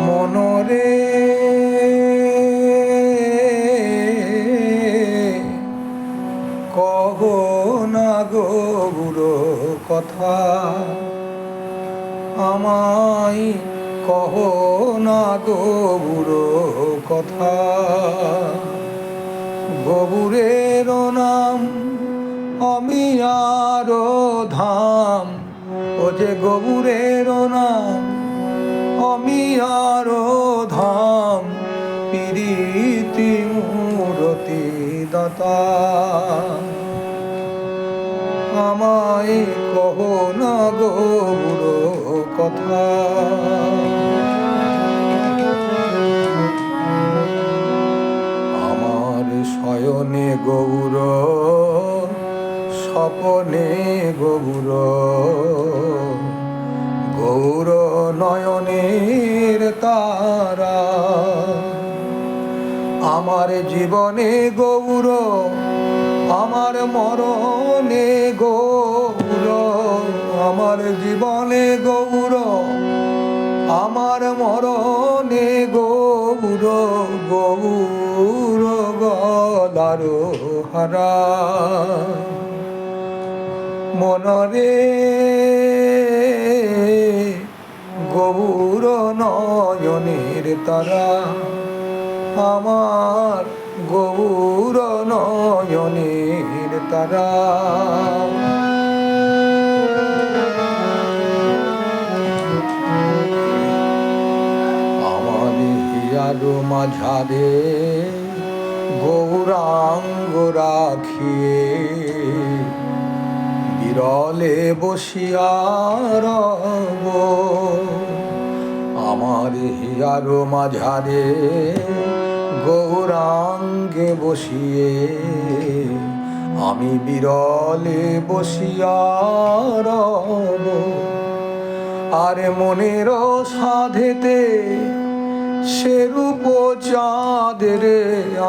মনরে কহ না গো বুড়ো কথা, আমায় কহ না গো বুড়ো কথা। গবুরের নাম অমিয়ার ধাম, ও যে গবুরের নাম অমিয়ার ধাম, পিরিতি মূরতি দাতা। আমায় কহ না গো বুড়ো কথা। আমার শয়নে গৌর, স্বপনে গৌর, গৌর নয়নের তারা। আমার জীবনে গৌর, আমার মরণে গৌর, আমার জীবনে গৌর, আমার মরণে গৌর, গৌর গলার হারা। মনরে গৌর নয়নের তারা, আমার গৌর নয়নের তারা। আমার হিয়ার মাঝারে গৌরাঙ্গ রাখিয়ে, বিরলে বসিয়া রব। আমার হিয়ার মাঝারে গৌরাঙ্গে বসিয়ে, আমি বিরলে বসিয়া রব। আর মনের সাধেতে সে রূপ চাঁদের,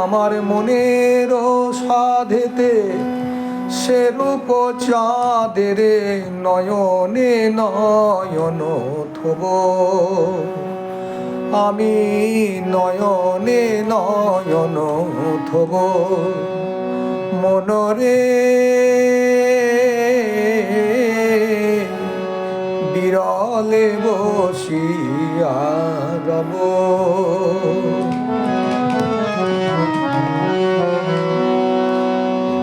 আমার মনের সাধেতে সে রূপ চাঁদের, নয়নে নয়ন থব। আমি নয়নে নয়ন থব। মনরে বিরলে বসিয়া রব।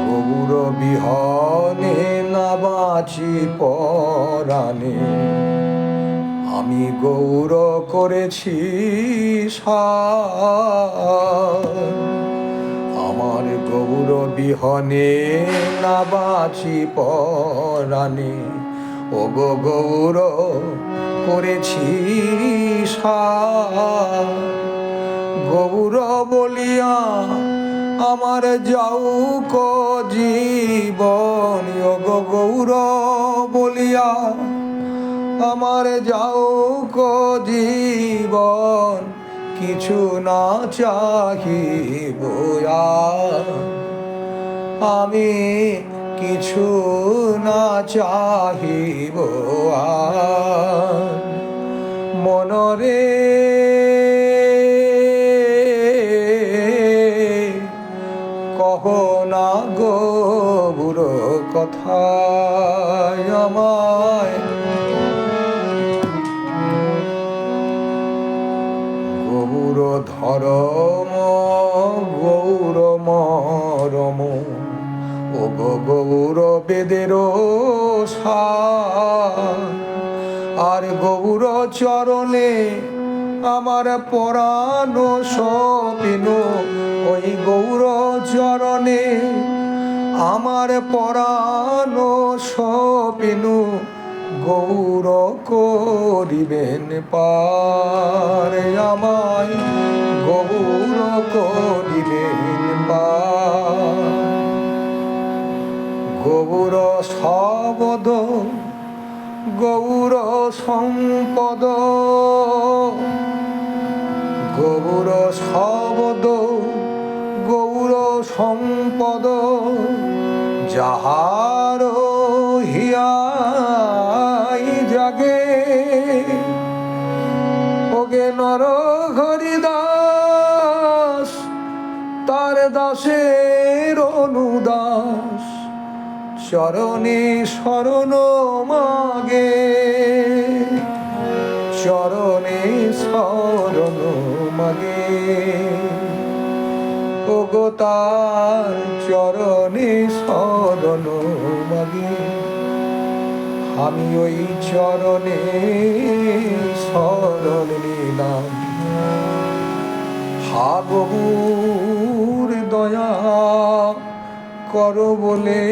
গৌর বিহনে না বাঁচি পরাণে, আমি গৌর করেছি সার। আমার গৌর বিহনে না বাঁচি পরাণে, ও গো গৌর করেছি সার। গৌর বলিয়া আমার যাউক জীবন, ও গো গৌর বলিয়া আমার যাউক জীবন, কিছু না চাহিব আর। আমি কিছু না চাহিব আর। মনরে কহ না গো বুড়ো কথা, আমায় গৌর ধরম গৌর মরম, ও গো গৌর বেদের সার। আর গৌর চরণে আমার পরাণ সপিন, ওই গৌর চরণে আমার পরাণ সপিন, গৌর করিবেন পার। আমায় গৌর করিবেন পার। গৌর শবদ গৌর সম্পদ, গৌর শবদ গৌর সম্পদ, যাহার হিয়াই জাগে মাগে ওগে নর হরিদাস তার দাসের অনুদাস চরণে শরণ মাগে চরণে শরণ মাগে ওগো তার চরণে শরণ মাগে আমি ওই চরণে শরণ নিলাম হা গৌর দয়া করো বলে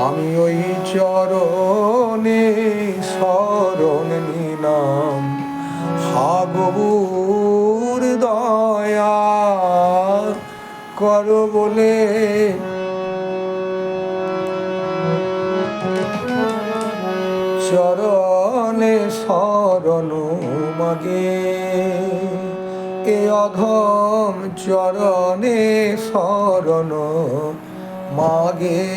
আমি ওই চরণে শরণ নিলাম হা গৌর দয়া করো বলে চরণে শরণ মাগে এ অধম চরণে শরণ মাগে।